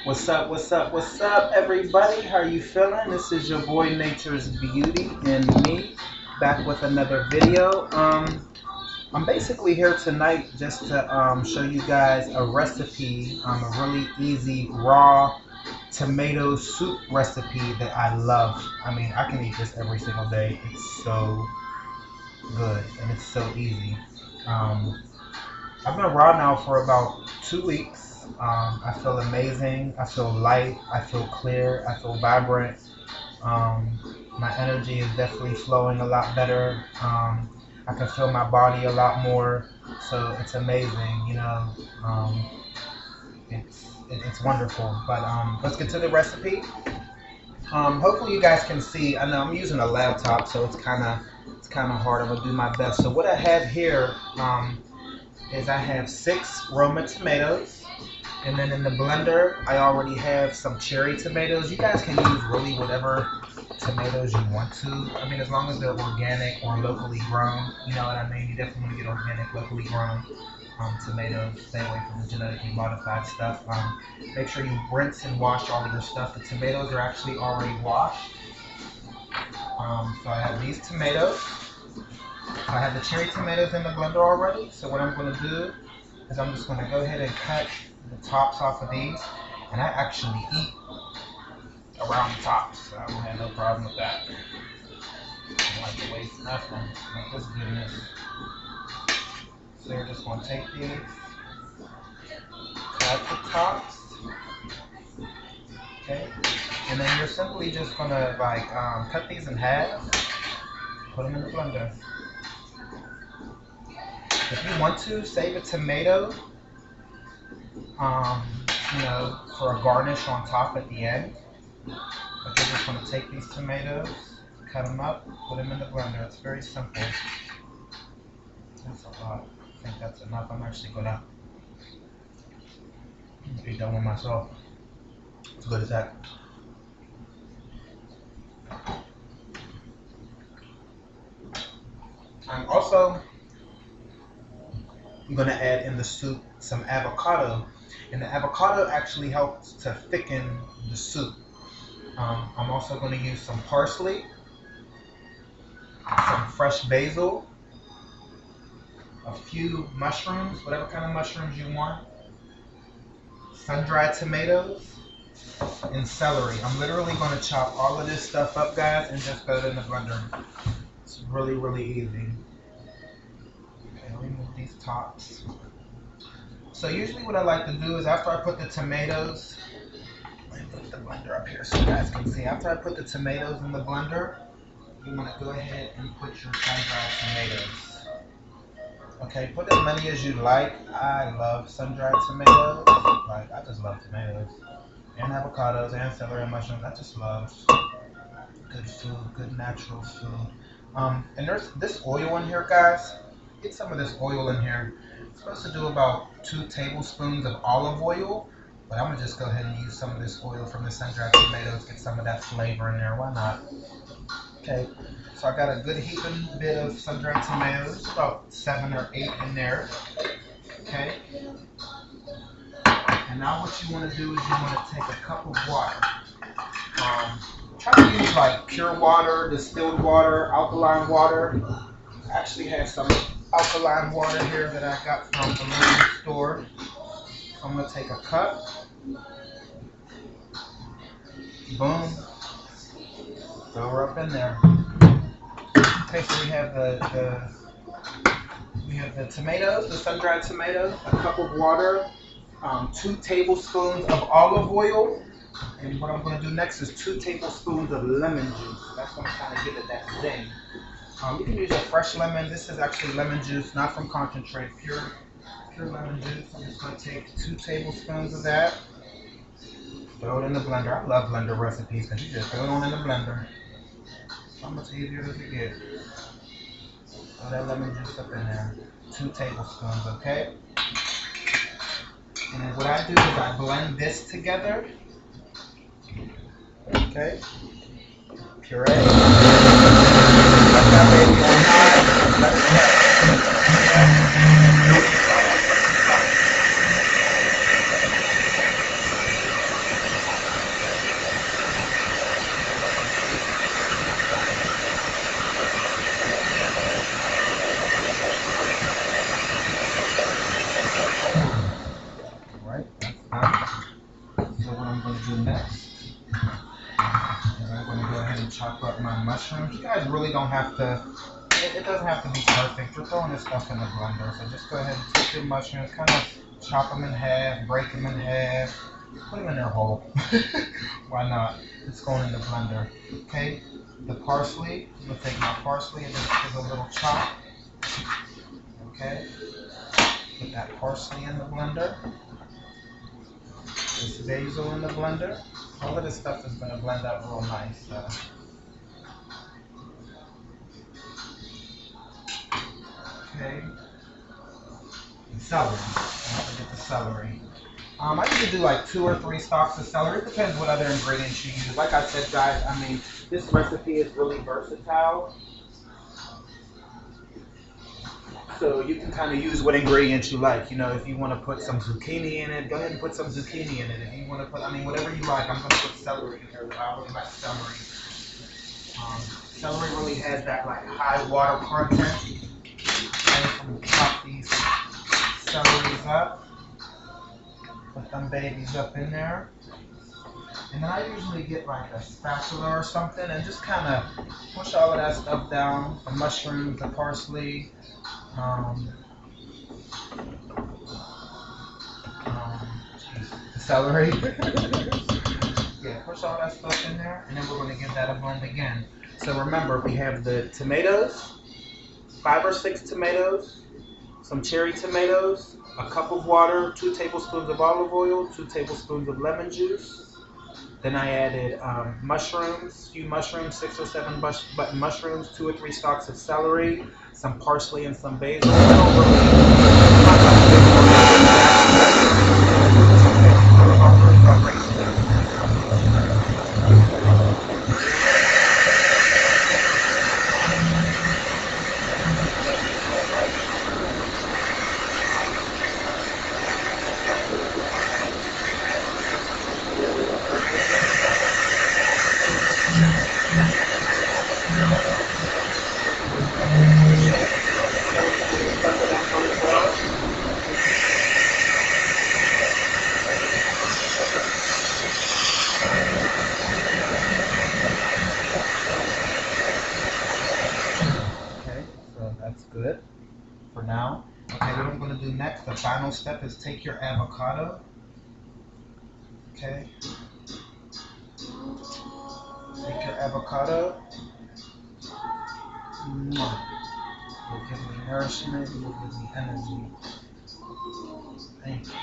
What's up, everybody? How are you feeling? This is your boy Nature's Beauty and me back with another video. I'm basically here tonight just to show you guys a recipe, a really easy raw tomato soup recipe that I love. I mean, I can eat this every single day. It's so good and it's so easy. Um, I've been raw now for about 2 weeks. I feel amazing. I feel light. I feel clear. I feel vibrant. Um, my energy is definitely flowing a lot better. I can feel my body a lot more. So it's amazing. It's wonderful. But let's get to the recipe. Hopefully you guys can see. I know I'm using a laptop, so it's kind of hard. I'm gonna do my best. So what I have here. Is I have 6 Roma tomatoes, and then in the blender I already have some cherry tomatoes. You guys can use really whatever tomatoes you want to. I mean, as long as they're organic or locally grown, you know what I mean. You definitely want to get organic, locally grown tomatoes. Stay away from the genetically modified stuff. Make sure you rinse and wash all of your stuff. The tomatoes are actually already washed. So I have these tomatoes. I have the cherry tomatoes in the blender already, so what I'm going to do is I'm just going to go ahead and cut the tops off of these, and I actually eat around the tops, so I don't have no problem with that. I don't like to waste nothing, like this goodness. So you're just going to take these, cut the tops, okay, and then you're simply just going to cut these in half, put them in the blender. If you want to, save a tomato, for a garnish on top at the end. But you're just going to take these tomatoes, cut them up, put them in the blender. It's very simple. That's a lot. I think that's enough. I'm actually going to be done with myself. As good as that. I'm going to add in the soup some avocado, and the avocado actually helps to thicken the soup. I'm also going to use some parsley, some fresh basil, a few mushrooms, whatever kind of mushrooms you want, sun-dried tomatoes, and celery. I'm literally going to chop all of this stuff up, guys, and just throw it in the blender. It's really, really easy. Remove these tops. So usually what I like to do is after I put the tomatoes, let me put the blender up here so you guys can see. After I put the tomatoes in the blender, you want to go ahead and put your sun-dried tomatoes. Okay, put as many as you like. I love sun-dried tomatoes. I just love tomatoes and avocados and celery and mushrooms. I just love good food, good natural food. And there's this oil in here, guys. Get some of this oil in here. It's supposed to do about 2 tablespoons of olive oil, but I'm gonna just go ahead and use some of this oil from the sun-dried tomatoes, get some of that flavor in there. Why not? Okay, so I got a good heaping bit of sun-dried tomatoes, about 7 or 8 in there. Okay, and now what you want to do is you want to take a cup of water. Try to use pure water, distilled water, alkaline water. I actually have some alkaline water here that I got from the local store. So I'm going to take a cup. Boom. Throw her up in there. Okay, so we have the tomatoes, the sun-dried tomatoes, a cup of water, 2 tablespoons of olive oil, and what I'm going to do next is 2 tablespoons of lemon juice. That's going to kind of give it that zing. You can use a fresh lemon. This is actually lemon juice, not from concentrate, pure lemon juice. I'm just going to take 2 tablespoons of that, throw it in the blender. I love blender recipes because you just throw it on in the blender. How much easier does it get? Throw that lemon juice up in there. 2 tablespoons, okay? And then what I do is I blend this together. Okay? Puree. Let that baby on high. Let it So what I'm going to do next is I'm going to go ahead and chop up my mushrooms. You guys really don't have to, it doesn't have to be perfect. You're throwing this stuff in the blender. So just go ahead and take your mushrooms, kind of chop them in half, break them in half, put them in their whole. Why not? It's going in the blender. Okay, the parsley, I'm going to take my parsley and just give a little chop. Okay, put that parsley in the blender. This basil in the blender. All of this stuff is going to blend up real nice. Okay. And celery. Don't forget the celery. I usually do like 2 or 3 stalks of celery. It depends what other ingredients you use. Like I said, guys, I mean, this recipe is really versatile. So you can kind of use what ingredients you like. You know, if you want to put some zucchini in it, go ahead and put some zucchini in it. If you want to put, I mean, whatever you like. I'm going to put celery in here. I really like celery. Celery really has that like high water content. Okay, so I'm going to chop these celeries up. Put them babies up in there. And then I usually get like a spatula or something and just kind of push all of that stuff down. The mushrooms, the parsley, the celery. Yeah, push all that stuff in there, and then we're going to give that a blend again. So remember, we have the tomatoes, 5 or 6 tomatoes, some cherry tomatoes, a cup of water, 2 tablespoons of olive oil, 2 tablespoons of lemon juice. Then I added mushrooms, few mushrooms, 6 or 7 mushrooms, 2 or 3 stalks of celery, some parsley and some basil. That's good for now. Okay, what I'm going to do next, the final step is take your avocado. Okay. Take your avocado. You'll give me nourishment, you'll give me energy. Thank you.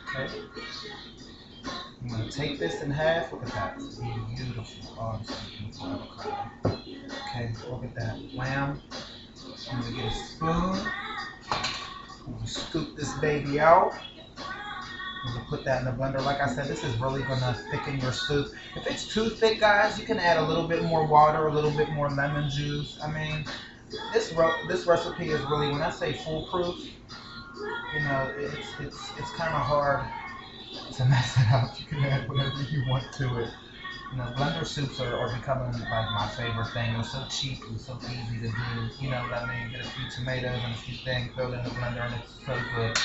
Okay. I'm going to take this in half. Look at that. It's beautiful. Oh, I'm so beautiful avocado. Okay, look at that lamb. I'm going to get a spoon. I'm going to scoop this baby out. I'm going to put that in the blender. Like I said, this is really going to thicken your soup. If it's too thick, guys, you can add a little bit more water, a little bit more lemon juice. I mean, this recipe is really, when I say foolproof, you know, it's kind of hard to mess it up. You can add whatever you want to it. You know, blender soups are becoming like my favorite thing. They're so cheap and so easy to do. You know what I mean? Get a few tomatoes and a few things, throw it in the blender, and it's so good.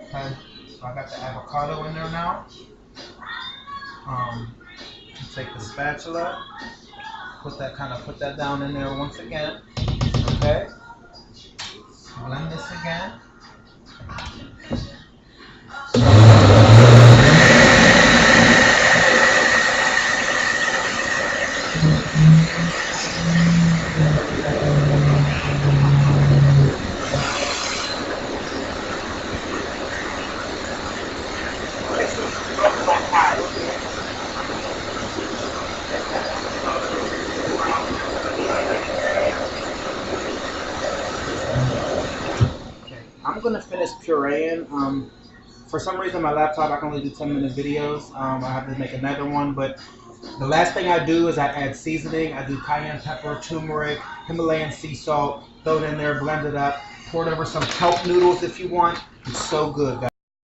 Okay, so I got the avocado in there now. Take the spatula, put that down in there once again. Okay, blend this again. I'm gonna finish pureeing. For some reason, my laptop I can only do 10-minute videos. I have to make another one, but the last thing I do is I add seasoning. I do cayenne pepper, turmeric, Himalayan sea salt. Throw it in there, blend it up, pour it over some kelp noodles if you want. It's so good, guys.